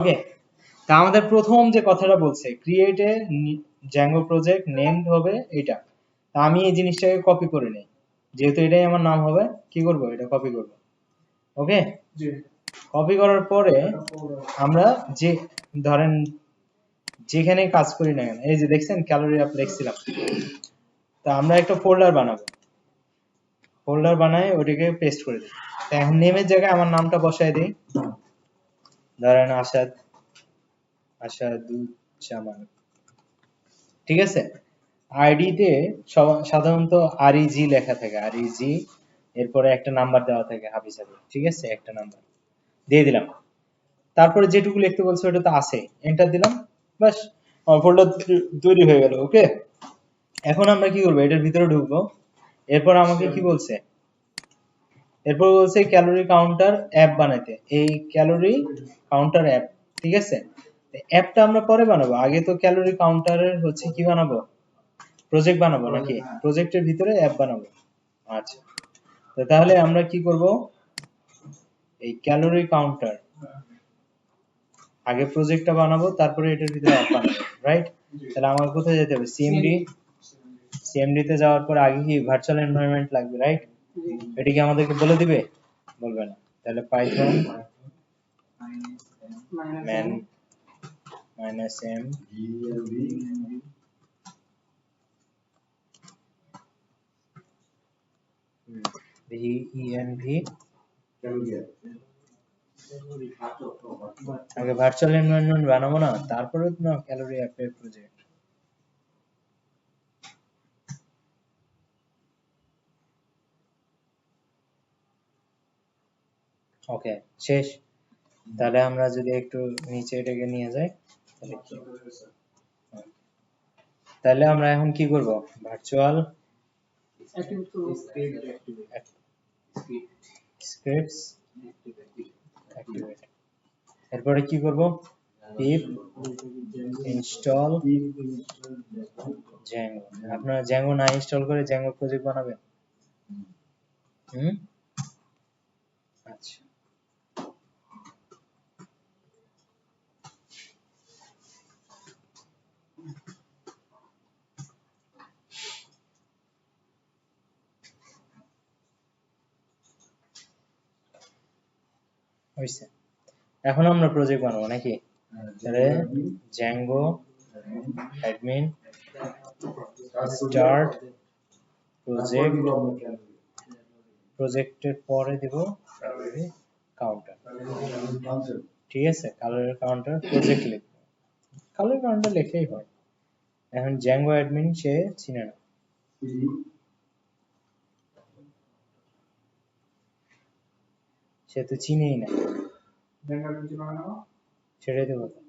ওকে, তা আমাদের প্রথম যে কথাটা বলছে create a Zango project named হবে এটা। তা আমি এই জিনিসটাকে কপি করে নেই, যেহেতু এটাই আমার নাম হবে কি করব, এটা কপি করব। ওকে, কপি করার পরে আমরা যে ধরেন যেখানে কাজ করি না কেন, এই যে দেখছেন ক্যালোরি আপ লিখছিলাম, তা আমরা একটা ফোল্ডার বানাবো, ফোল্ডার বানায় ওটাকে পেস্ট করে দিই। তা এখন নেমের জায়গায় আমার নামটা বসায় দিই, ধরেন আসাদ, আসাদুজ্জামান, ঠিক আছে। আইডি তে সাধারণত আরইজি লেখা থাকে, আরইজি, এরপরে একটা নাম্বার দেওয়া থাকে হাফিজ হাবিব, ঠিক আছে, একটা নাম্বার দিয়ে দিলাম। তারপরে যেটুকু লিখতে বলছে ওটা তো আছে, এন্টার দিলাম, বাস আমার ফোল্ডার তৈরি হয়ে গেল। ওকে, এখন আমরা কি করবো, এটার ভিতরে ঢুকবো। এরপর আমাকে কি বলছে, এরপর বলছে ক্যালোরি কাউন্টার অ্যাপ বানাইতে, এই ক্যালোরি কাউন্টার অ্যাপ, ঠিক আছে। অ্যাপটা আমরা পরে বানাবো, আগে তো ক্যালোরি কাউন্টারের হচ্ছে কি বানাবো, প্রজেক্ট বানাবো নাকি প্রজেক্টের ভিতরে অ্যাপ বানাবো। আচ্ছা, তো তাহলে আমরা কি করব, এই ক্যালোরি কাউন্টার আগে প্রজেক্টটা বানাবো, তারপরে এটার ভিতরে অ্যাপ বানাবো, রাইট। তাহলে আমার কোথায় যেতে হবে, সিএমডি, সিএমডি তে যাওয়ার পর আগে কি ভার্চুয়াল এনভায়রনমেন্ট লাগবে, রাইট। এটা কি আমাদেরকে বলে দিবে, বলবে না। তাহলে পাইথন ম্যান মাইনাস এম ভিএনভি, আগে ভার্চুয়াল এনভায়রনমেন্ট বানাবো না, তারপরে না ক্যালোরি অ্যাপের প্রজেক্ট। ওকে, শেষ। তাহলে আমরা যদি একটু নিচে এটাকে নিয়ে যাই, তাহলে আমরা এখন কি করব, ভার্চুয়াল স্ক্রিপ্টস অ্যাক্টিভেট, এরপরে কি করব, পিপ ইনস্টল জ্যাঙ্গো। আপনারা জ্যাঙ্গো না ইনস্টল করে জ্যাঙ্গো প্রজেক্ট বানাবেন? আচ্ছা, হইছে। এখন আমরা প্রজেক্ট বানাবো নাকি, তাহলে জ্যাঙ্গো অ্যাডমিন স্টার্ট প্রজেক্ট, প্রজেক্টের পরে দেব ক্যালোরি কাউন্টার, ঠিক আছে। ক্যালোরি কাউন্টার প্রজেক্ট লিখব, ক্যালোরি কাউন্টার লিখলেই হয়। এখন জ্যাঙ্গো অ্যাডমিন সে চিনে না, সে তো চিনেই না, সেটাই তো কথা।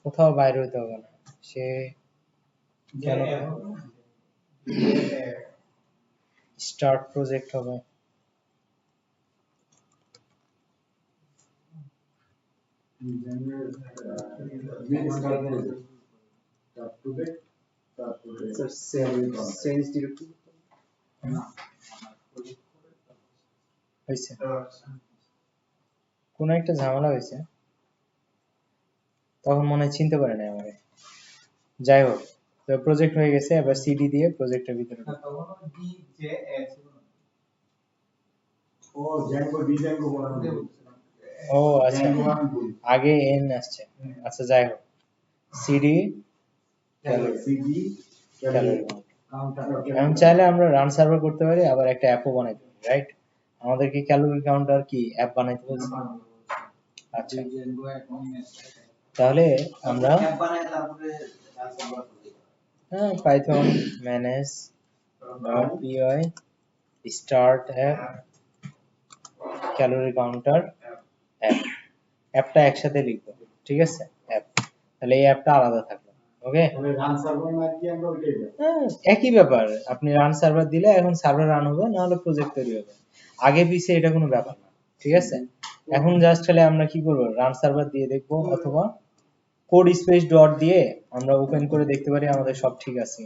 কোথাও বাইরে হইতে হবে না, সে কেন স্টার্ট প্রজেক্ট হবে। হয়েছে, কোন একটা ঝামেলা হয়েছে, তখন মনে হয় চিনতে পারে না আমাকে। যাই হোক, তো প্রজেক্ট হয়ে গেছে, এবার সিডি দিয়ে প্রজেক্টের ভিতরে ও আচ্ছা, আগে এন আসছে। আচ্ছা যাই হোক, সিডি ক্যালোরি এখন চাইলে আমরা রান সার্ভার করতে পারি, আবার একটা অ্যাপও বানাইতে পারি, রাইট। আমাদের কি ক্যালোরি কাউন্টার কি অ্যাপ বানাইতে বলছে? আচ্ছা, তাহলে আমরা Python manage dot PY start app calorie counter app, অ্যাপটা একসাথে লিখবো, ঠিক আছে, অ্যাপ। তাহলে এই অ্যাপটা আলাদা থাকলো, ওকে, রান সার্ভার না কি আমরা ওইটাই দেব। একই ব্যাপার, আপনি রান সার্ভার দিলে এখন সার্ভার রান হবে, না হলে প্রজেক্ট তৈরি হবে, আগে পিছে এটা কোনো ব্যাপার না। ঠিক আছে, এখন জাস্ট খালি আমরা কি করব, রান সার্ভার দিয়ে দেখবো, অথবা কোড স্পেস ডট দিয়ে আমরা ওপেন করে দেখতে পারি আমাদের সব ঠিক আছে।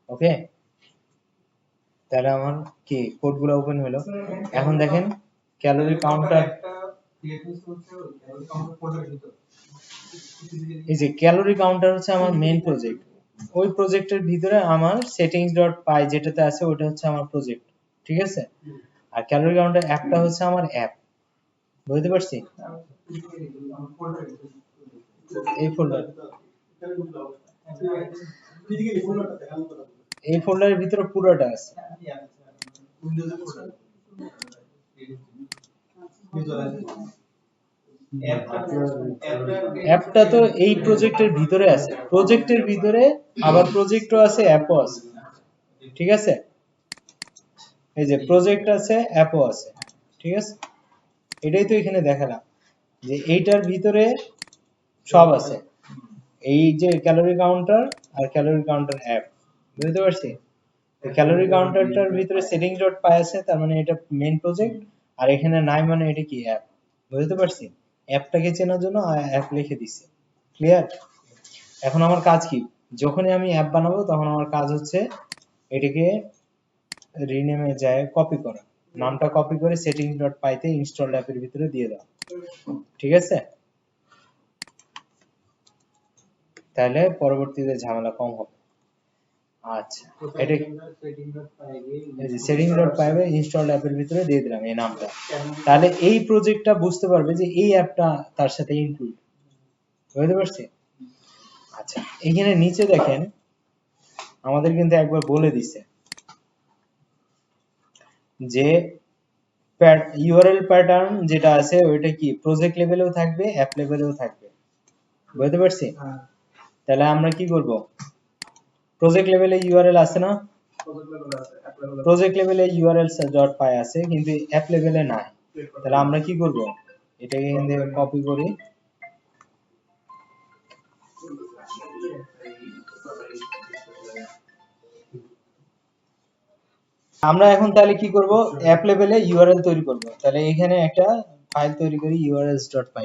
ওকে, তাহলে আমার কি কোডগুলো ওপেন হলো। এখন দেখেন ক্যালোরি কাউন্টার, এই যে ক্যালোরি কাউন্টার হচ্ছে আমার মেইন প্রজেক্ট, ওই প্রজেক্টের ভিতরে আমার সেটিংস ডট পাই যেটাতে আছে ওটা হচ্ছে আমার প্রজেক্ট। ঠিক আছে, আর ক্যালোরি কাউন্টার অ্যাপটা হচ্ছে আমার অ্যাপ, বুঝতে পারছি? এই ফোল্ডার, এই ফোল্ডারের ভিতরে পুরোটা আছে। অ্যাপটা তো এই প্রজেক্টের ভিতরে আছে, প্রজেক্টের ভিতরে আবার প্রজেক্টও আছে, অ্যাপও আছে। ঠিক আছে, এই যে প্রজেক্ট আছে, অ্যাপও আছে। ঠিক আছে, এটাই তো এখানে দেখালাম যে এইটার ভিতরে সব আছে, এই যে ক্যালোরি কাউন্টার আর ক্যালোরি কাউন্টার অ্যাপ, বুঝতে পারছি? ক্যালোরি কাউন্টারটার ভিতরে সেটিংস ডট পাই আছে, তার মানে এটা মেইন প্রজেক্ট, আর এখানে নাই মানে এটা কি অ্যাপ, বুঝতে পারছি? অ্যাপটাকে চেনার জন্য অ্যাপ লিখে দিছি। ক্লিয়ার? এখন আমার কাজ কি, যখনই আমি অ্যাপ বানাবো তখন আমার কাজ হচ্ছে এটাকে রিনেমে যায় কপি করা, নামটা কপি করে সেটিংস ডট পাইতে ইনস্টল অ্যাপের ভিতরে দিয়ে দাও। ঠিক আছে, তাহলে পরবর্তীতে ঝামেলা কম হবে। আচ্ছা, এটা এই যে সেটিং ডট পাইবে ইনস্টল অ্যাপের ভিতরে দিয়ে দিলাম এই নামটা, তাহলে এই প্রজেক্টটা বুঝতে পারবে যে এই অ্যাপটা তার সাথে ইনক্লুড, বুঝতে পারছি? আচ্ছা, এখানে নিচে দেখেন আমাদের কিন্তু একবার বলে দিছে যে ইউআরএল প্যাটার্ন যেটা আছে ওইটা কি প্রজেক্ট লেভেলেও থাকবে, অ্যাপ লেভেলেও থাকবে, বুঝতে পারছি? তাহলে আমরা কি করব, প্রজেক্ট লেভেলে ইউআরএল আছে না, প্রজেক্ট লেভেলে ইউআরএল ডট পাই আছে, কিন্তু অ্যাপ লেভেলে নাই। তাহলে আমরা কি করব, এটাকে এখান থেকে কপি করি, আমরা এখন তাহলে কি করব, অ্যাপ লেভেলে ইউআরএল তৈরি করব। তাহলে এখানে একটা ফাইল তৈরি করি urls.py।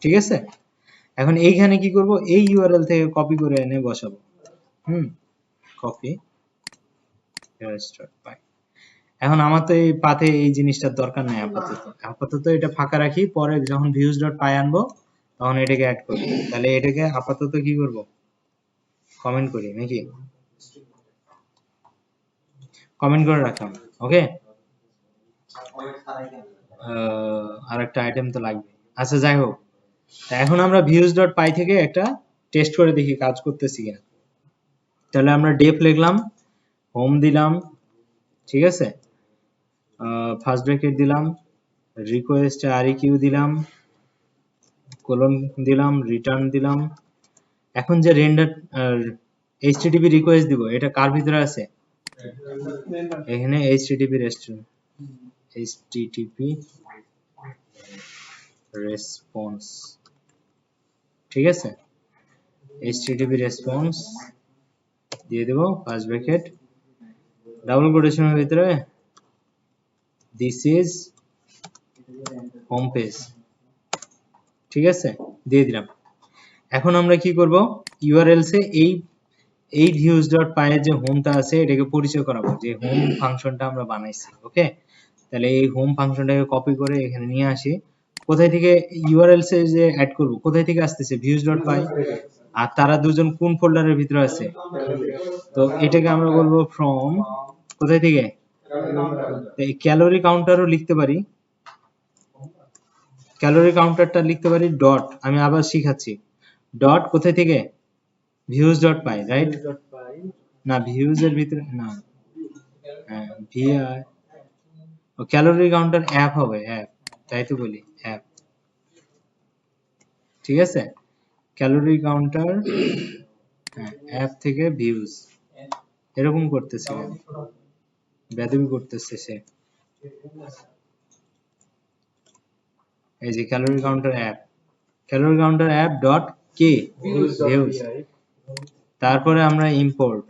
ঠিক আছে, এখন এইখানে কি করব, এই ইউআরএল থেকে কপি করে এনে বসাবো। Copy urls.py। এখন আমার তো এই পাথে এই জিনিসটার দরকার নাই, আপাতত এটা ফাঁকা রাখি, পরে যখন views.py আনবো তখন এটাকে অ্যাড করব। তাহলে এটাকে আপাতত কি করব, কমেন্ট করি নাকি, কমেন্ট করে রাখলাম। ওকে, আর একটা আইটেম তো লাগবে। আচ্ছা যাই হোক, এখন আমরা views.py থেকে একটা টেস্ট করে দেখি কাজ করতেছি কিনা। তাহলে আমরা def লিখলাম, হোম দিলাম, ঠিক আছে, ফার্স্ট ব্র্যাকেট দিলাম, রিকোয়েস্ট req দিলাম, কোলন দিলাম, রিটার্ন দিলাম। এখন যে রেন্ডার http রিকোয়েস্ট দিব এটা কার ভিতরে আছে, এখানে http রেসপন্স। ঠিক আছে, http রেসপন্স দিয়ে দেব, ফার্স্ট ব্র্যাকেট ডাবল কোটেশনের ভিতরে দিস ইজ হোম পেজ। ঠিক আছে, দিয়ে দিলাম। এখন আমরা কি করব, ইউআরএলস এ এই views.py এর যে হোমটা আছে এটাকে পরিচয় করাবো, যে হোম ফাংশনটা আমরা বানাইছি। ওকে, তাহলে এই হোম ফাংশনটাকে কপি করে এখানে নিয়ে আসি। কোথায় থেকে ইউআরএলস এ যে অ্যাড করব, কোথায় থেকে আসতেছে, views.py, আর তারা দুজন কোন ফোল্ডারের ভিতরে আছে, তো এটাকে আমরা বলবো ফ্রম কোথায় থেকে, এই ক্যালোরি কাউন্টারও লিখতে পারি, ক্যালোরি কাউন্টারটা লিখতে পারি ডট, আমি আবার শিখাচ্ছি, ডট কোথায় থেকে, views.py, রাইট? না, ভিউজ এর ভিতরে না, হ্যাঁ ভিআর, ও ক্যালোরি কাউন্টার অ্যাপ হবে, অ্যাপ, তাই তো বলি অ্যাপ। ঠিক আছে, ক্যালোরি কাউন্টার, হ্যাঁ অ্যাপ থেকে ভিউজ, এরকম করতেছে, বেদবি করতেছে সে। এই যে calorie counter app, calorie counter app dot কি ভিউজ, তারপরে আমরা ইম্পোর্ট,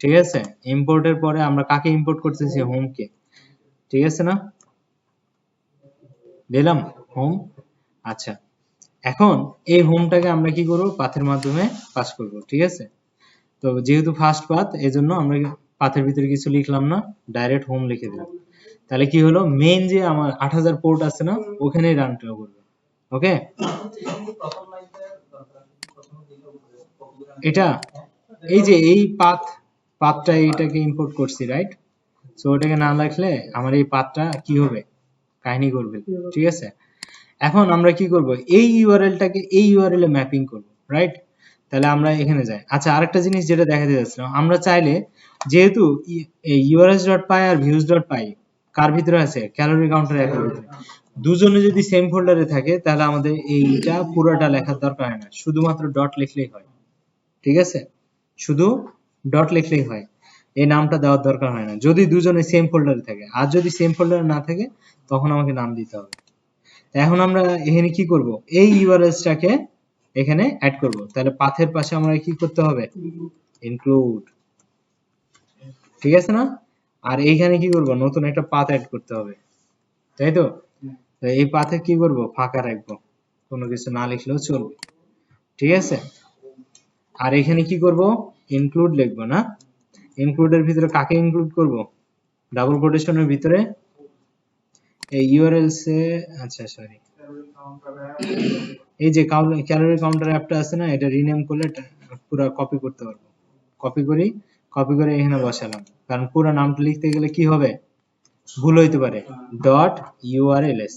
ঠিক আছে, ইম্পোর্টের পরে আমরা কাকে ইম্পোর্ট করতেছি, হোম কে, ঠিক আছে না, দিলাম হোম। আচ্ছা, এখন এই হোমটাকে আমরা কি করব, পাথের মাধ্যমে পাস করব, ঠিক আছে। তো যেহেতু ফার্স্ট পাথ, এজন্য আমরা পাথের ভিতরে কিছু লিখলাম না, ডাইরেক্ট হোম লিখে দিলাম। তাহলে কি হলো, মেইন যে আমার 8000 পোর্ট আছে না, ওখানেই রানটা করবে। ওকে, এটা এই যে এই পাথটা এইটাকে ইম্পোর্ট করছি, রাইট। সো ওটাকে না লিখলে আমার এই পাথটা কি হবে, কাহিনী করবে, ঠিক আছে। এখন আমরা কি করব, এই ইউআরএলটাকে এই ইউআরএল এ ম্যাপিং করব, রাইট। তাহলে আমরা এখানে যাই। আচ্ছা, আরেকটা জিনিস যেটা দেখাতে যাচ্ছিলাম, আমরা চাইলে যেহেতু urs.py আর views.py কার ভিতরে আছে, ক্যালোরি কাউন্টার অ্যাপের ভিতরে, দুজনে যদি সেম ফোল্ডারে থাকে, তাহলে আমাদের এইটা পুরোটা লেখার দরকার হয় না, শুধুমাত্র ডট লিখলেই হয়, ঠিক আছে, শুধু ডট লিখলেই হয়, এই নামটা দেওয়ার দরকার হয় না যদি দুজনে সেম ফোল্ডারে থাকে। আর যদি সেম ফোল্ডারে না থাকে, তখন আমাকে নাম দিতে হবে। এখন আমরা এখানে কি করব, এই ইউআরএলসটাকে এখানে অ্যাড করব। তাহলে পাথের পাশে আমরা কি করতে হবে, ইনক্লুড, ঠিক আছে না। আর এইখানে কি করব, নতুন একটা পাথ অ্যাড করতে হবে, তাই তো। তো এই পাথে কি করব, ফাঁকা রাখবো, কোনো কিছু না লিখলেও চলবে, ঠিক আছে। আর এখানে কি করব, ইনক্লুড লিখবো না, ইনক্লুডের ভিতরে কাকে ইনক্লুড করব, ডাবল কোটেশনের ভিতরে এই ইউআরএলস এ, আচ্ছা সরি, এই যে ক্যালোরি কাউন্টার অ্যাপটা আছে না, এটা রিনেম করলে পুরো কপি করতে পারবো। কপি করে এখানে বসালাম, কারণ পুরো নামটা লিখতে গেলে কি হবে, ভুল হইতে পারে। ডট ইউআরএলএস,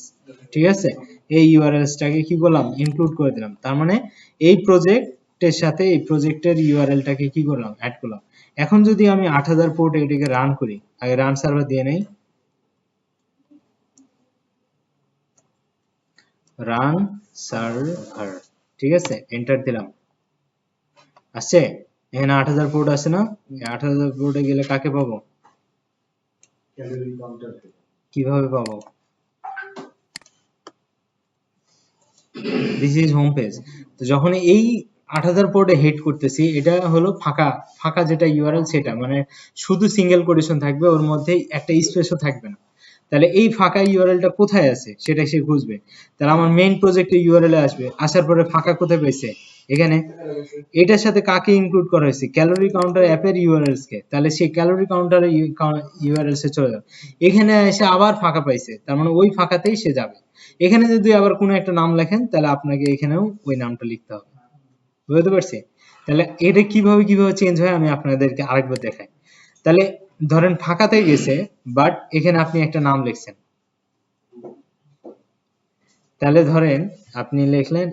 ঠিক আছে। এই ইউআরএলসটাকে কি করলাম, ইনক্লুড করে দিলাম। তার মানে এই প্রজেক্টের সাথে এই প্রজেক্টের ইউআরএলটাকে কি করলাম, অ্যাড করলাম। এখন যদি আমি 8000 পোর্ট এটাকে রান করি, আগে রান সার্ভার দিয়ে নেই, রান সার্ভার, ঠিক আছে, এন্টার দিলাম। আসছে, এখানে 8000 পোর্ট আছে না, 8000 পোর্টে গেলে কাকে পাবো, ক্যালোরি কাউন্টার, কিভাবে পাবো, দিস ইজ হোম পেজ। তো যখন এই 8000 পোর্টে হেড করতেছি, এটা হলো ফাঁকা ফাঁকা যেটা ইউআরএল, সেটা মানে শুধু সিঙ্গেল কোটেশন থাকবে, ওর মধ্যে একটা স্পেসও থাকবে না। তাহলে এই ফাঁকা ইউআরএলটা কোথায় আছে সেটা সে খুঁজবে। তাহলে আমার মেইন প্রজেক্টের ইউআরএল এ আসবে, আসার পরে ফাঁকা কোথায় পেয়েছে, এখানে। এটার সাথে কাকে ইনক্লুড করা হয়েছে, ক্যালোরি কাউন্টার অ্যাপের ইউআরএলস কে, তাহলে সেই ক্যালোরি কাউন্টার ইউআরএলস এ চলে যাবে। এখানে এসে আবার ফাঁকা পাইছে, তার মানে ওই ফাঁকাতেই সে যাবে। এখানে যদি আবার কোনো একটা নাম লেখেন, তাহলে আপনাকে এখানেও ওই নামটা লিখতে হবে, বুঝতে পারছি। তাহলে এটা কিভাবে চেঞ্জ হয় আমি আপনাদেরকে আরেকবার দেখাই। তাহলে ধরেন ফাঁকাতে গেছে, বাট এখানে আপনি একটা নাম লিখছেন, তাহলে ধরেন আপনি লিখলেন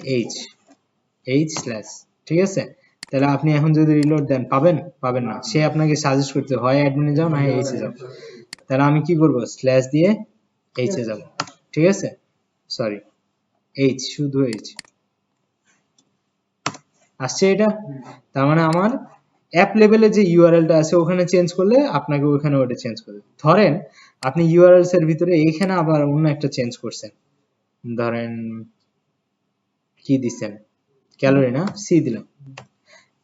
এইচ স্ল্যাশ, ঠিক আছে। তাহলে আপনি এখন যদি রিলোড দেন, পাবেন না, সে আপনাকে সাজেস্ট করতে হয় অ্যাডমিনে যাও না এইচ এ যাও। তাহলে আমি কি করব, স্ল্যাশ দিয়ে এইচ এ যাব, ঠিক আছে, সরি এইচ, শুধু এইচ আসছে এটা। তার মানে আমার অ্যাপ লেভেলে যে ইউআরএলটা আছে ওখানে চেঞ্জ করলে আপনাকে ওখানে ওটা চেঞ্জ করবে। ধরেন আপনি ইউআরএলস এর ভিতরে এইখানে আবার অন্য একটা চেঞ্জ করছেন, ধরেন কি দিচ্ছেন, ক্যালোরি না, সি দিলাম।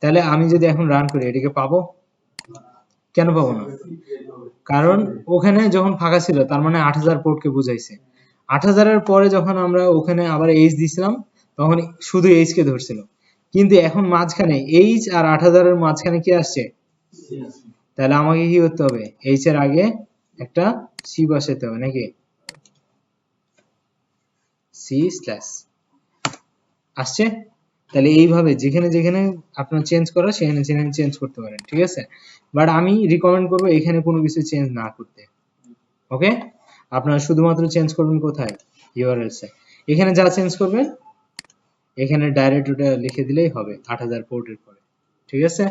তাহলে আমি যদি এখন রান করি, এটাকে পাবো, কেন পাবো না, কারণ ওখানে যখন ফাঁকা ছিল, তার মানে 8000 পোর্টকে বুঝাইছে। 8000 এর পরে যখন আমরা ওখানে আবার এইচ দিছিলাম, তখন শুধু এইচ কে ধরছিল। কিন্তু এখন মাঝখানে এইচ আর 8000 এর মাঝখানে কি আসছে, তাহলে আমাকে কি করতে হবে, এইচ এর আগে একটা সি বসাতে হবে নাকি, সি স্ল্যাশ আসছে। তাহলে এইভাবে যেখানে যেখানে আপনার চেঞ্জ করা, সেখানে সেখানে চেঞ্জ করতে পারেন, ঠিক আছে। বাট আমি রিকমেন্ড করবো এখানে কোনো কিছু চেঞ্জ না করতে, ওকে। আপনারা শুধুমাত্র চেঞ্জ করবেন কোথায়, ইউআরএলস এ। এখানে যা চেঞ্জ করবেন, এখানে ডাইরেক্ট ওটা লিখে দিলেই হবে 8000 পোর্টের পরে, ঠিক আছে।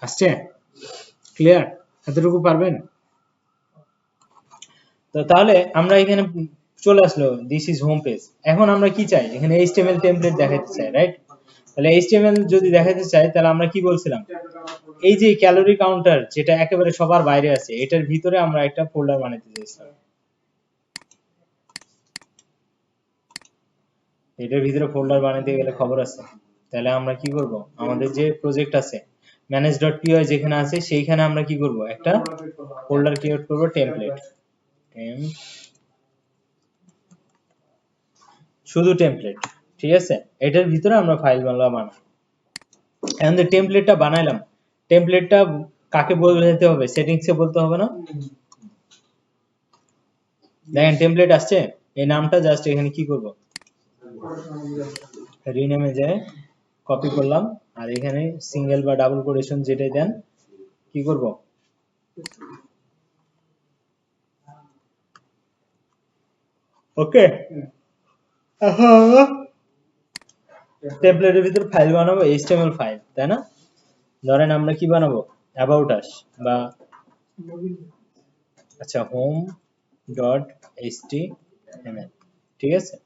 আসছে, ক্লিয়ার, এতটুকু পারবেন তো। তাহলে আমরা এখানে চলে আসলো, দিস ইজ হোম পেজ। এখন আমরা কি চাই, এখানে এইচটিএমএল টেমপ্লেট দেখাতে চাই, রাইট। তাহলে এইচটিএমএল যদি দেখাতে চাই, তাহলে আমরা কি বলছিলাম, এই যে ক্যালোরি কাউন্টার যেটা একেবারে সবার বাইরে আছে, এটার ভিতরে আমরা একটা ফোল্ডার বানাতে চাইছিলাম, এটার ভিতরে ফোল্ডার বানাতে গেলে খবর আছে। তাহলে আমরা কি করব, আমাদের যে প্রজেক্ট আছে manage.py যেখানে আছে সেইখানে আমরা কি করব, একটা ফোল্ডার ক্রিয়েট করব টেমপ্লেট, শুধু টেমপ্লেট। ঠিক আছে, এটার ভিতরে আমরা ফাইল বানাবো। এখন যে টেমপ্লেটটা বানাইলাম, টেমপ্লেটটা কাকে বলতে হবে, সেটিংসে বলতে হবে না? দেখেন টেমপ্লেট আসছে, এই নামটা জাস্ট এখানে কি করব, রিনেমে যায় কপি করলাম, আর এখানে সিঙ্গেল বা ডাবল কোটেশন যেটাই দেন কি করব, ওকে। টেমপ্লেটের ভিতর ফাইল বানাবো, HTML ফাইল, তাই না? ধরেন আমরা কি বানাবো, অ্যাবাউট আস বা আচ্ছা home.html, ঠিক আছে?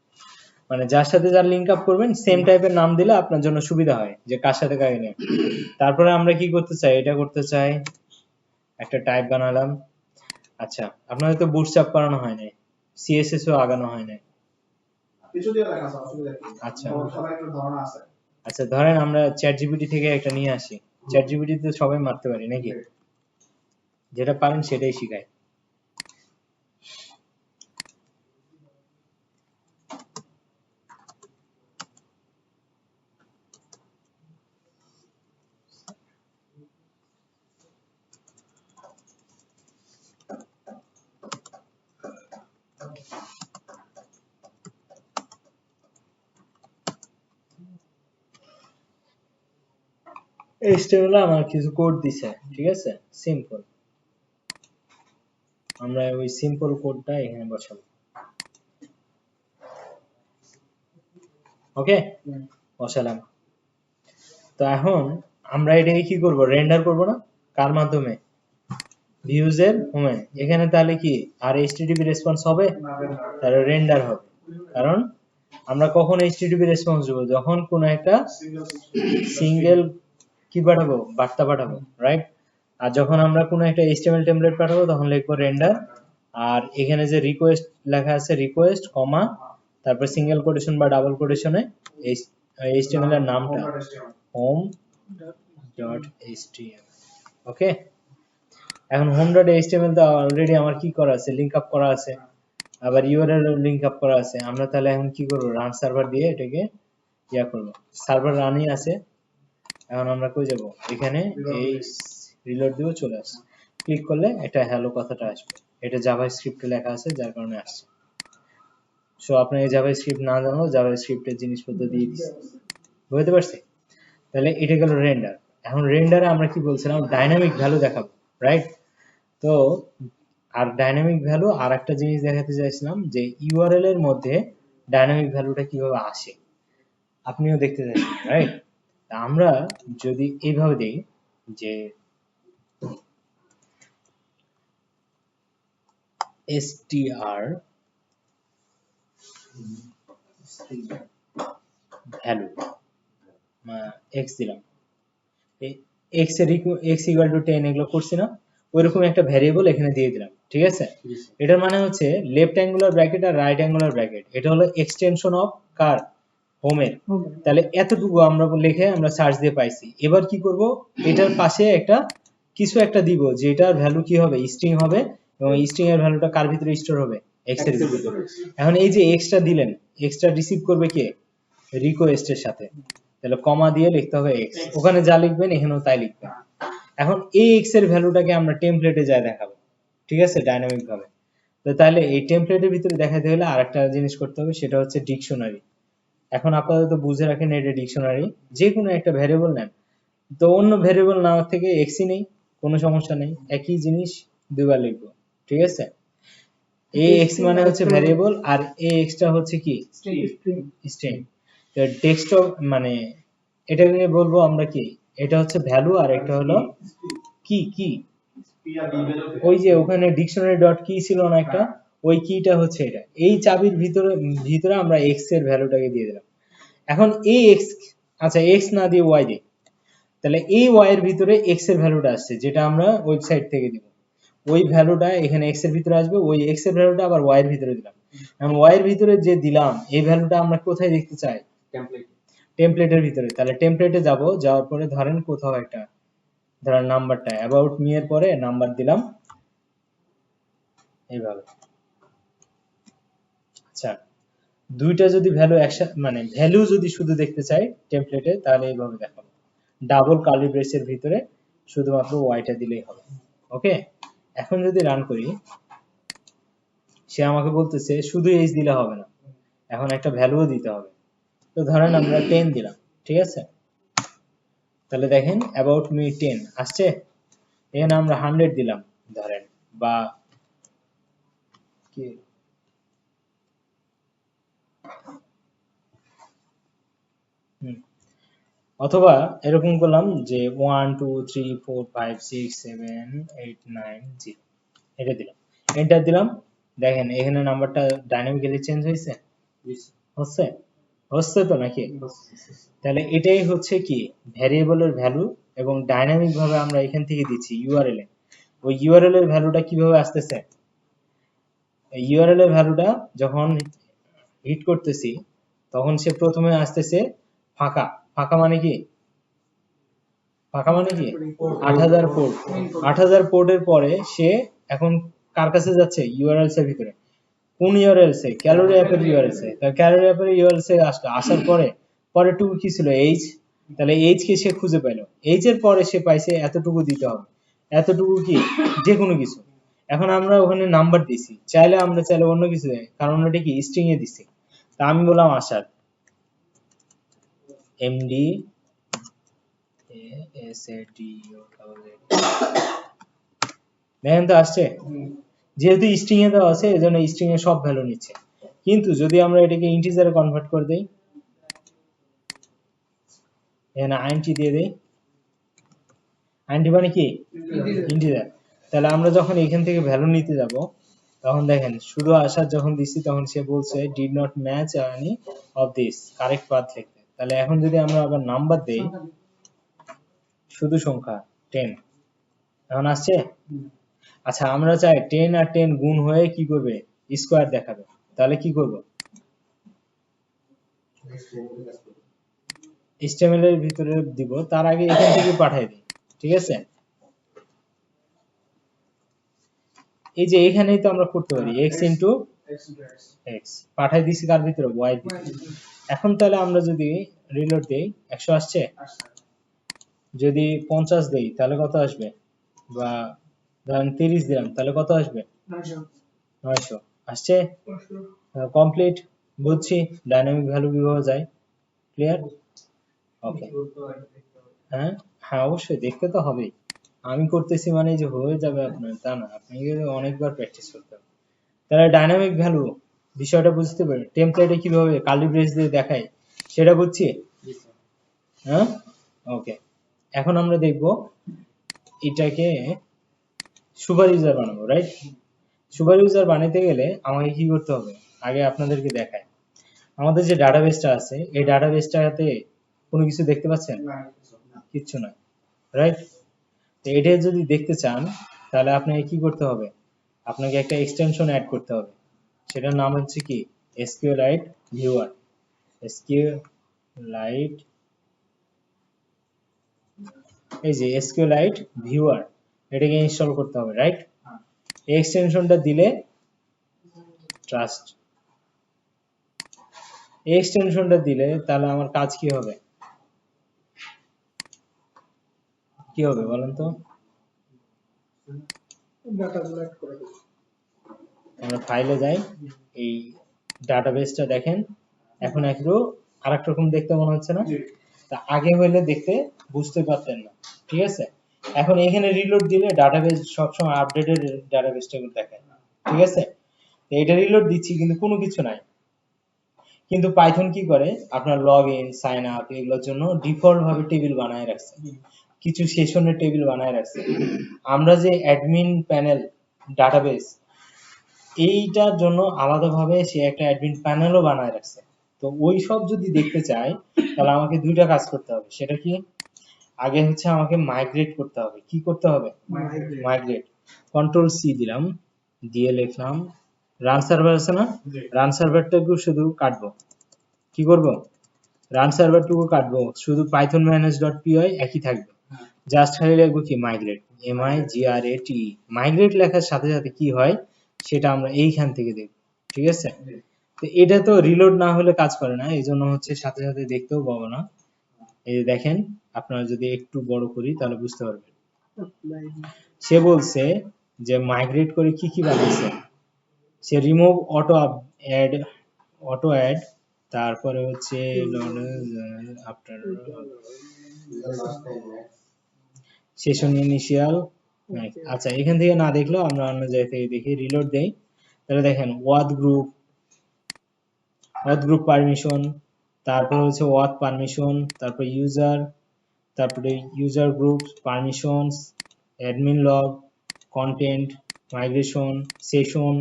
মানে যার সাথে যার লিংক আপ করবেন সেম টাইপের নাম দিলে আপনার জন্য সুবিধা হয় যে কার সাথে কাকে নিয়ে। তারপরে আমরা কি করতে চাই, এটা করতে চাই, একটা টাইপ বানালাম। আচ্ছা, আপনাদের তো বুটস্ট্র্যাপ করানো হয় না, CSS ও আগানো হয় না। কিছু দিয়ে লেখা আছে, অসুবিধা কি? আচ্ছা সবাই একটু ধারণা আছে। আচ্ছা, ধরেন আমরা চ্যাটজিপিটি থেকে একটা নিয়ে আসি, চ্যাটজিপিটি তো সবাই মারতে পারি নাকি, যেটা পারেন সেটাই শিখায়। HTML আমার কিছু কোড দিছে, ঠিক আছে, সিম্পল। আমরা ওই সিম্পল কোডটা এখানে বসাবো, ওকে, বসালাম। তো এখন আমরা এটাকে কি করব, রেন্ডার করব না? কার মাধ্যমে, ভিউজ এর হোমে। এখানে তাহলে কি আর HTTP রেসপন্স হবে? তাহলে রেন্ডার হবে। কারণ আমরা কখন HTTP রেসপন্স দেব, যখন কোনো একটা সিঙ্গেল কি পাঠাবো, বার্তা পাঠাবো, রাইট? আর যখন আমরা কোনো একটা HTML টেমপ্লেট পাঠাবো তখন লিখবো রেন্ডার, আর এখানে যে রিকোয়েস্ট লেখা আছে, রিকোয়েস্ট কমা তারপর সিঙ্গেল কোটেশন বা ডাবল কোটেশনে HTML এর নামটা home.html, ওকে। এখন home.html তো অলরেডি আমার কি করা আছে, লিংক আপ করা আছে, আবার URL এর লিংক আপ করা আছে। আমরা তাহলে এখন কি করব, রান সার্ভার দিয়ে এটাকে ইয়া করব, সার্ভার রানই আছে। এখন আমরা কই যাব, এখানে এই রিলোড দিব, চলে আসে, ক্লিক করলে এটা হ্যালো কথাটা আসবে। এটা জাভাস্ক্রিপ্টে লেখা আছে যার কারণে আসছে। সো আপনি এই জাভাস্ক্রিপ্ট না জানলেও জাভাস্ক্রিপ্টের জিনিসপত্র দিয়ে দিচ্ছি, বুঝতে পারছি? তাহলে এটা গেল রেন্ডার। এখন রেন্ডারে আমরা কি বলছিলাম, ডাইনামিক ভ্যালু দেখাবো, রাইট? তো আর ডাইনামিক ভ্যালু আর একটা জিনিস দেখাতে চাইছিলাম যে ইউআরএল এর মধ্যে ডাইনামিক ভ্যালুটা কিভাবে আসে, আপনিও দেখতে চাইছেন, রাইট? আমরা যদি এইভাবে দেই যে str ভ্যালু x দিলাম, x এর x ইকুয়াল টু 10 এগুলো করছি না, ওইরকম একটা ভ্যারিয়েবল এখানে দিয়ে দিলাম, ঠিক আছে? এটার মানে হচ্ছে লেফট অ্যাঙ্গুলার ব্র্যাকেট আর রাইট অ্যাঙ্গুলার ব্র্যাকেট, এটা হলো এক্সটেনশন অফ কার, হোমের। তাহলে এতটুকু আমরা লিখে আমরা সার্চ দিয়ে পাইছি। এবার কি করব, এটার পাশে একটা কিছু একটা দিব যেটার ভ্যালু কি হবে, স্ট্রিং হবে, এবং স্ট্রিং এর ভ্যালুটা কার ভিতরে স্টোর হবে, x এর ভিতরে। এখন এই যে x টা দিলেন, x টা রিসিভ করবে কে, রিকোয়েস্ট এর সাথে, তাহলে কমা দিয়ে লিখতে হবে x, ওখানে যা লিখবেন এখানেও তাই লিখবেন। এখন এই x এর ভ্যালুটাকে আমরা টেমপ্লেটে যায় দেখাবো, ঠিক আছে, ডাইনামিক ভাবে। তো তাহলে এই টেমপ্লেটের ভিতরে দেখাতে হলে আরেকটা জিনিস করতে হবে, সেটা হচ্ছে ডিকশনারি। এখন আপাতত বুঝে রাখেন এটা ডিকশনারি, যে কোনো একটা ভ্যারিয়েবল নেন, তো অন্য ভ্যারিয়েবল নেওয়ার থেকে এক্সই নেই, কোনো সমস্যা নেই, একই জিনিস দুইবার লিখবো, ঠিক আছে? ax মানে হচ্ছে ভ্যারিয়েবল আর ax টা হচ্ছে কি, স্ট্রিং। তো ডেস্কটপ মানে এটাকে বলবো আমরা কি, এটা হচ্ছে ভ্যালু আর একটা হলো কি কি, ওই যে ওখানে ডিকশনারি ডট কি ছিল না একটা, ওই কিটা হচ্ছে এটা। এই চাবির ভিতরে ভিতরে আমরা x এর ভ্যালুটাকে দিয়ে দিলাম। এখন এই x, আচ্ছা x না দিয়ে y দিই, তাহলে এই y এর ভিতরে x এর ভ্যালুটা আসছে যেটা আমরা ওয়েবসাইট থেকে দিব, ওই ভ্যালুটা এখানে x এর ভিতরে আসবে, ওই x এর ভ্যালুটা আবার y এর ভিতরে দিলাম। এখন y এর ভিতরে যে দিলাম এই ভ্যালুটা আমরা কোথায় দেখতে চাই? টেমপ্লেটের ভিতরে। তাহলে টেমপ্লেটে যাব, যাওয়ার পরে ধরেন কোথাও একটা, ধরেন নাম্বারটা অ্যাবাউট মি এর পরে নাম্বার দিলাম এইভাবে। আচ্ছা, দুইটা যদি ভ্যালু একসাথে, মানে ভ্যালু যদি শুধু দেখতে চাই টেমপ্লেটে, তাহলে এইভাবে দেখাবো, ডাবল কার্লি ব্রেসের ভিতরে শুধুমাত্র ওয়াইটা দিলেই হবে। ওকে, এখন যদি রান করি, সে আমাকে বলতেছে শুধু এইচ দিলে হবে না, এখন একটা ভ্যালুও দিতে হবে। তো ধরেন আমরা 10 দিলাম, ঠিক আছে? তাহলে দেখেন অ্যাবাউট মি 10 আসছে, এখানে আমরা 100 দিলাম ধরেন, বা কি অথবা এরকম করলাম যে 1 2 3 4 5 6 7 8 9 0, এটা দিলাম, এন্টার দিলাম। দেখেন এখানে নাম্বারটা ডাইনামিক্যালি চেঞ্জ হয়েছে, হচ্ছে হচ্ছে তো নাকি? তাহলে এটাই হচ্ছে কি ভ্যারিয়েবলের ভ্যালু, এবং ডাইনামিক ভাবে আমরা এখান থেকে দিচ্ছি ইউআরএল এ। ওই ইউআরএল এর ভ্যালুটা কিভাবে আসতেছে? ইউআরএল এর ভ্যালুটা যখন হিট করতেছি তখন সে প্রথমে আসতেছে ফাঁকা। ফাঁকা মানে কি? ফাঁকা মানে কি 8000 পোর্ট। 8000 পোর্টের পরে সে এখন কার কাছে যাচ্ছে? ইউআরএলস এর ভিতরে। কোন ইউআরএলস এ? ক্যালোরি অ্যাপের ইউআরএলস এ। তার ক্যালোরি অ্যাপের ইউআরএলস এ আসলো, আসার পরে পরেরটুকু কি ছিল? এইচ। তাহলে এইচ কে সে খুঁজে পাইলো, এইচ এর পরে সে পাইছে এতটুকু দিতে হবে। এতটুকু কি যে কোনো কিছু। এখন আমরা ওখানে নাম্বার দিছি, চাইলে আমরা চাইলে অন্য কিছু দেয়, কারণ ওটা কি স্ট্রিং এ দিছি। তা আমি বললাম আসার এমডি দেখেন তো আসছে, যেহেতু স্ট্রিং এ দেওয়া আছে এজন্য স্ট্রিং এর সব ভ্যালু নিচ্ছে। কিন্তু যদি আমরা এটাকে ইন্টিজারে কনভার্ট করে দেই, এখানে আইএনটি দিয়ে দেই, আইএনটি মানে কি ইন্টিজার, তাহলে আমরা যখন এখান থেকে ভ্যালু নিতে যাব তখন দেখেন শুধু আসার যখন দিছি তখন সে বলছে did not match any of this correct path লিখতে। তাহলে এখন যদি আমরা আবার নাম্বার দেই, শুধু সংখ্যা 10, এখন আসছে। আচ্ছা, আমরা চাই 10 আর 10 গুণ হয়ে কি করবে? স্কয়ার দেখাবে। তাহলে কি করব? HTML এর ভিতরে দিব, তার আগে এখান থেকে পাঠিয়ে দিই, ঠিক আছে? এই যে এখানেই তো আমরা করতে পারি x into x, পাঠিয়ে দিছি কার ভিতরে? y এর ভিতরে। এখন তাহলে আমরা যদি রিলোড দেই 100 আসছে, যদি 50 দেই তাহলে কত আসবে? বা ধরেন 30 দিলাম তাহলে কত আসবে? 900 আসছে। কমপ্লিট, বুঝছি ডাইনামিক ভ্যালু কিভাবে যায়। ক্লিয়ার? ওকে, হ্যাঁ হ্যাঁ অবশ্যই দেখতে তো হবেই। আমি করতেছি মানে যে হয়ে যাবে আপনার তা না, আপনাকে অনেকবার প্র্যাকটিস করতে হবে। তাহলে ডাইনামিক ভ্যালু বিষয়টা বুঝতে পারি, টেমপ্লেটে কিভাবে কার্লি ব্রেস দিয়ে দেখাই সেটা বুঝছি। হ্যাঁ ওকে, এখন আমরা দেখব এটাকে সুপার ইউজার বানাবো, রাইট? সুপার ইউজার বানাতে গেলে আমাকে কি করতে হবে আগে আপনাদেরকে দেখাই। আমাদের যে ডাটাবেসটা আছে এই ডাটাবেসটাতে কোনো কিছু দেখতে পাচ্ছেন? কিচ্ছু নাই, রাইট? তো এটা যদি দেখতে চান তাহলে আপনাকে কি করতে হবে? আপনাকে একটা এক্সটেনশন অ্যাড করতে হবে, সেটার নাম হচ্ছে কি SQLite ভিউয়ার। SQLite, এই যে SQLite ভিউয়ার, এটাকে ইনস্টল করতে হবে, রাইট? এই এক্সটেনশনটা দিলে ট্রাস্ট, এই এক্সটেনশনটা দিলে তাহলে আমার কাজ কি হবে? কি হবে বলেন তো? আমরা ফাইলে যাই, এই ডাটাবেসটা দেখেন, এখন একটু আরেক রকম দেখতে মনে হচ্ছে না? তা আগে হইলে দেখতে বুঝতে পারতেন না, ঠিক আছে? এখন এখানে রিলোড দিলে ডাটাবেস সবসময় আপডেটেড ডাটাবেসটা দেখায়, ঠিক আছে? তো এটা রিলোড দিচ্ছি কিন্তু কোনো কিছু নাই। কিন্তু পাইথন কি করে, আপনার লগ ইন সাইন আপ এগুলোর জন্য ডিফল্ট ভাবে টেবিল বানায় রাখছে, কিছু সেশনের টেবিল বানায় রাখছে। আমরা যে অ্যাডমিন প্যানেল ডাটাবেস, এইটার জন্য আলাদাভাবে সে একটা অ্যাডমিন প্যানেলও বানায় রাখছে। তো ওই সব যদি দেখতে চাই তাহলে আমাকে দুইটা কাজ করতে হবে। সেটা কি? আগে হচ্ছে আমাকে মাইগ্রেট করতে হবে। কি করতে হবে? মাইগ্রেট। কন্ট্রোল সি দিলাম, দিয়ে লিখলাম রান সার্ভার আছে না, জি রান সার্ভারটাকে শুধু কাটবো, কি করব, রান সার্ভারটুকু কাটবো, শুধু পাইথন manage.py একই থাকবে, হ্যাঁ জাস্ট খালি লিখবো কি মাইগ্রেট, MIGRATE, মাইগ্রেট লেখার সাথে সাথে কি হয় সেটা আমরা এইখান থেকে দেখব, ঠিক আছে। জি তো এটা তো রিলোড না হলে কাজ করে না, এই জন্য হচ্ছে সাথে সাথে দেখতেও পাবো না। এই যে দেখেন, আপনারা যদি একটু বড় করি তাহলে বুঝতে পারবেন। সে বলছে যে মাইগ্রেট করে কি কি বানাইছে, সে রিমুভ অটো অ্যাড, তারপরে হচ্ছে আফটার সেশন ইনিশিয়াল। আচ্ছা, এখান থেকে না দেখলেও আমরা অন্য জায়গা থেকে দেখি, রিলোড দেই, তাহলে দেখেন ওয়াথ গ্রুপ পারমিশন, তারপর হচ্ছে ওয়াথ পারমিশন, তারপর ইউজার, তারপরে user group permissions, admin log, content, migration, session,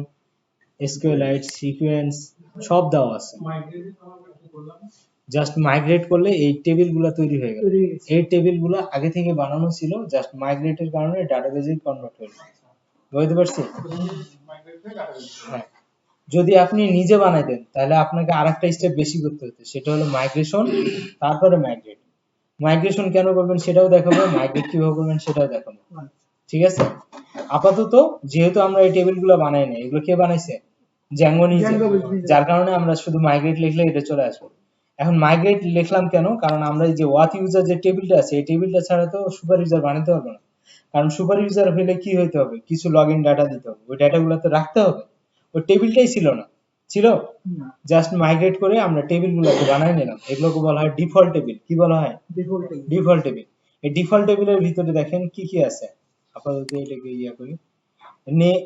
SQLite, sequence, সব দেওয়া আছে। জাস্ট মাইগ্রেট করলে এই টেবিলগুলো তৈরি হয়ে গেল। এই টেবিলগুলো আগে থেকে বানানো ছিল, জাস্ট মাইগ্রেটের কারণে ডাটাবেজে কনভার্ট হয়ে গেল। বুঝতে পারছি? হ্যাঁ, যদি আপনি নিজে বানাইতেন তাহলে আপনাকে আরেকটা স্টেপ বেশি করতে হতো, সেটা হলো মাইগ্রেশন, তারপরে মাইগ্রেট। মাইগ্রেশন কেন করবেন সেটাও দেখাবো, মাইগ্রেট কিভাবে করবেন সেটাও দেখাবো, ঠিক আছে। আপাতত যেহেতু আমরা এই টেবিলগুলো বানাই না, এগুলো কে বানাইছে, জ্যাঙ্গো নিজে, যার কারণে আমরা শুধু মাইগ্রেট লিখলে এটা চলে আসবে। এখন মাইগ্রেট লিখলাম কেন, কারণ আমরা এই যে ওয়াথ ইউজার যে টেবিলটা আছে, এই টেবিলটা ছাড়া তো সুপার ইউজার বানাতে পারবো না। কারণ সুপার ইউজার হলে কি হইতে হবে, কিছু লগইন ডাটা দিতে হবে, ওই ডাটাগুলো তো রাখতে হবে। ওই টেবিলটাই ছিল না, ছিল জাস্ট মাইগ্রেট করে আমরা টেবিলগুলোকে বানাই নিলাম, এগুলোকে বলা হয় ডিফল্ট টেবিল। কি বলা হয়, ডিফল্ট টেবিল। এই ডিফল্ট টেবিলের ভিতরে দেখেন কি কি আছে, আপাতত এটাকে ইয়া করি,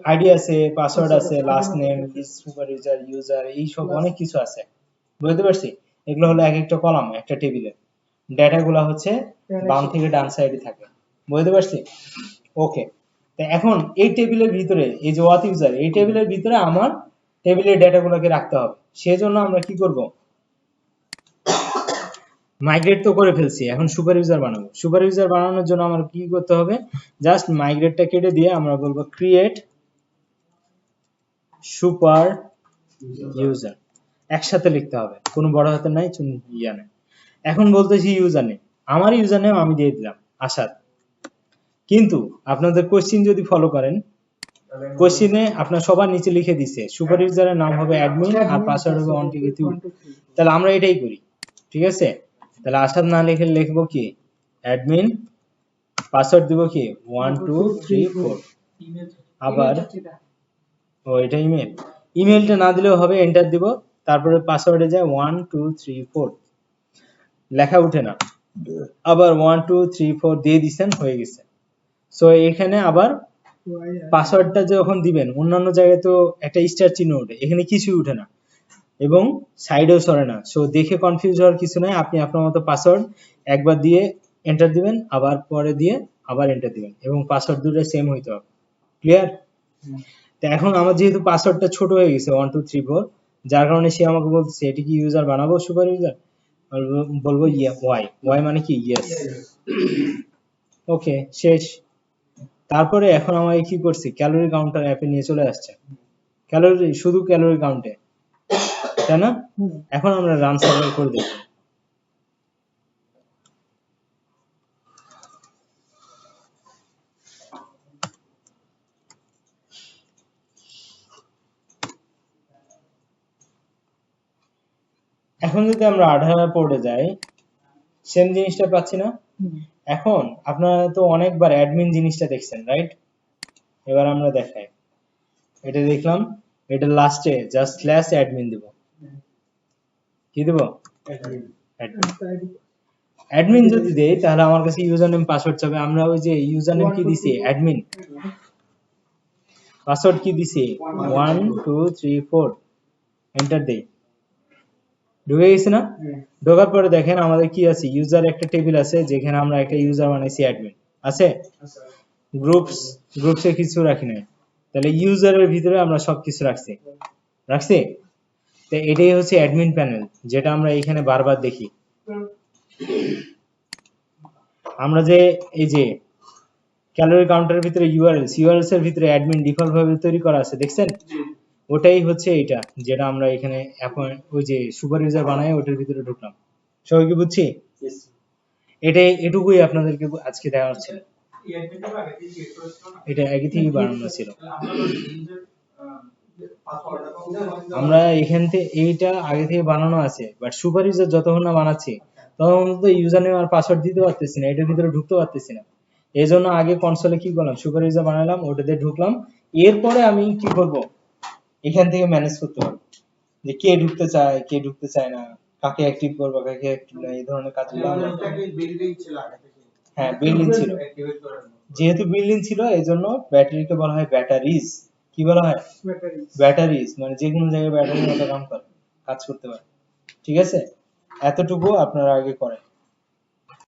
আইডি আছে, পাসওয়ার্ড আছে, last name, super user, user, এই সব অনেক কিছু আছে। বুঝতে পারছি? এগুলো হলো এক একটা কলাম একটা টেবিলে, ডেটাগুলো হচ্ছে বাম থেকে ডান সাইডে থাকে। বুঝতে পারছি? ওকে। তো এখন এই টেবিলের ভিতরে এই যে ওয়াথ ইউজার, এই টেবিলের ভিতরে আমার টেবিলের ডেটাগুলোকে রাখতে হবে। সেজন্য আমরা কি করব, মাইগ্রেট তো করে ফেলছি, এখন সুপার ইউজার বানাবো। সুপার ইউজার বানানোর জন্য আমার কি করতে হবে, জাস্ট মাইগ্রেটটা কেটে দিয়ে আমরা বলবো ক্রিয়েট সুপার ইউজার, একসাথে লিখতে হবে, কোনো বড় হাতের নাই, ইয়া নেই। এখন বলতেছি ইউজার নেম, আমার ইউজার নেম আমি দিয়ে দিলাম আসাদ। কিন্তু আপনাদের কোশ্চিন যদি ফলো করেন, কোশ্চিনে আপনার সবার নিচে লিখে দিছে সুপার ইউজারের নাম হবে অ্যাডমিন আর পাসওয়ার্ড হবে 1 2 3। তাহলে আমরা এটাই করি, ঠিক আছে। তাহলে আসাদ না লিখে লিখবো কি অ্যাডমিন, পাসওয়ার্ড দিব কি 1 2 3 4, আবার ও এটা ইমেল, ইমেলটা না দিলেও হবে, এন্টার দিব, তারপরে পাসওয়ার্ডে যায় 1 2 3 4, লেখা উঠে না, আবার 1 2 3 4 দিয়ে দিবেন, হয়ে গেছে। সো এখানে আবার পাসওয়ার্ডটা যখন দিবেন, অন্যান্য জায়গায় তো একটা স্টার চিহ্ন ওঠে, এখানে কিছুই উঠে না এবং সাইডেও সরে না। সো দেখে কনফিউজ হওয়ার কিছু নাই, আপনি আপনার মতো পাসওয়ার্ড একবার দিয়ে এন্টার দিবেন, আবার পরে দিয়ে আবার এন্টার দিবেন, এবং পাসওয়ার্ড দুটো সেম হইতে হবে। ক্লিয়ার? তো এখন আমার যেহেতু পাসওয়ার্ডটা ছোট হয়ে গেছে 1 2 3 4, যার কারণে সে আমাকে বলছে এটি কি ইউজার বানাবো সুপার ইউজার, বলবো ওয়াই মানে কি ইয়েস। ওকে, শেষ। তারপরে এখন আমাকে কি করছি, ক্যালোরি কাউন্টার অ্যাপে নিয়ে চলে আসছে, ক্যালোরি শুধু ক্যালোরি কাউন্টে, তাই না। এখন আমরা রান সার্ভার করে দেখব। এখন যদি আমরা 18 পোর্টে যাই, সেম জিনিসটা পাচ্ছি না। এখন আপনারা তো অনেকবার অ্যাডমিন জিনিসটা দেখছেন, রাইট? এবার আমরা দেখাই, এটা দেখলাম, এটা লাস্টে জাস্ট স্ল্যাশ অ্যাডমিন দেব। কি দেব? অ্যাডমিন যদি দেই তাহলে আমার কাছে ইউজার নেম পাসওয়ার্ড চাবে। আমরা ওই যে ইউজার নেম কি দিছি, অ্যাডমিন, পাসওয়ার্ড কি দিছি 1 2 3 4, এন্টার দেই, ঢুকে গেছে না। ঢোকার পরে দেখেন আমাদের কি আছে, ইউজার একটা টেবিল আছে যেখানে আমরা একটা ইউজার বানাইছি অ্যাডমিন আছে, গ্রুপসে কিছু রাখি নাই, তাহলে ইউজারের ভিতরে আমরা সবকিছু রাখছি। তো এটাই হচ্ছে অ্যাডমিন প্যানেল, যেটা আমরা এখানে বারবার দেখি। আমরা যে এই যে ক্যালোরি কাউন্টারের ভিতরে ইউআরএলস এর ভিতরে অ্যাডমিন ডিফল্ট ভাবে তৈরি করা আছে, দেখছেন? ওটাই হচ্ছে এটা, যেটা আমরা এখানে এখন ওই যে সুপার ইউজার বানাই ওটার ভিতরে ঢুকলাম। সবাই কি বুঝছি? এটাই, এটুকুই আপনাদেরকে আজকে দেওয়ার ছিল। এটা আগে থেকেই বানানো ছিল। আমরা এখান থেকে এইটা আগে থেকে বানানো আছে, বাট সুপার ইউজার যতক্ষণ না বানাচ্ছি ততক্ষণ তো ইউজার নেম আর পাসওয়ার্ড দিতে পারতেছি না, এটার ভিতরে ঢুকতে পারতেছি না। এই জন্য আগে কনসোলে কি করলাম, সুপার ইউজার বানালাম, ওটাতে ঢুকলাম। এরপরে আমি কি করব, এখান থেকে ম্যানেজ করতে পারবো যে কে ঢুকতে চায় কে ঢুকতে চায় না, কাকে অ্যাক্টিভ করবো কাকে অ্যাক্টিভ না, এই ধরনের কাজগুলো আমরা হ্যাঁ বিল্ডিং ছিল। যেহেতু বিল্ডিং ছিল এই জন্য ব্যাটারিকে বলা হয় ব্যাটারিজ। কি বলা হয়? ব্যাটারিজ, মানে যে কোনো জায়গায় ব্যাটারির মতো কাজ করতে পারে। ঠিক আছে, এতটুকু আপনারা আগে করেন।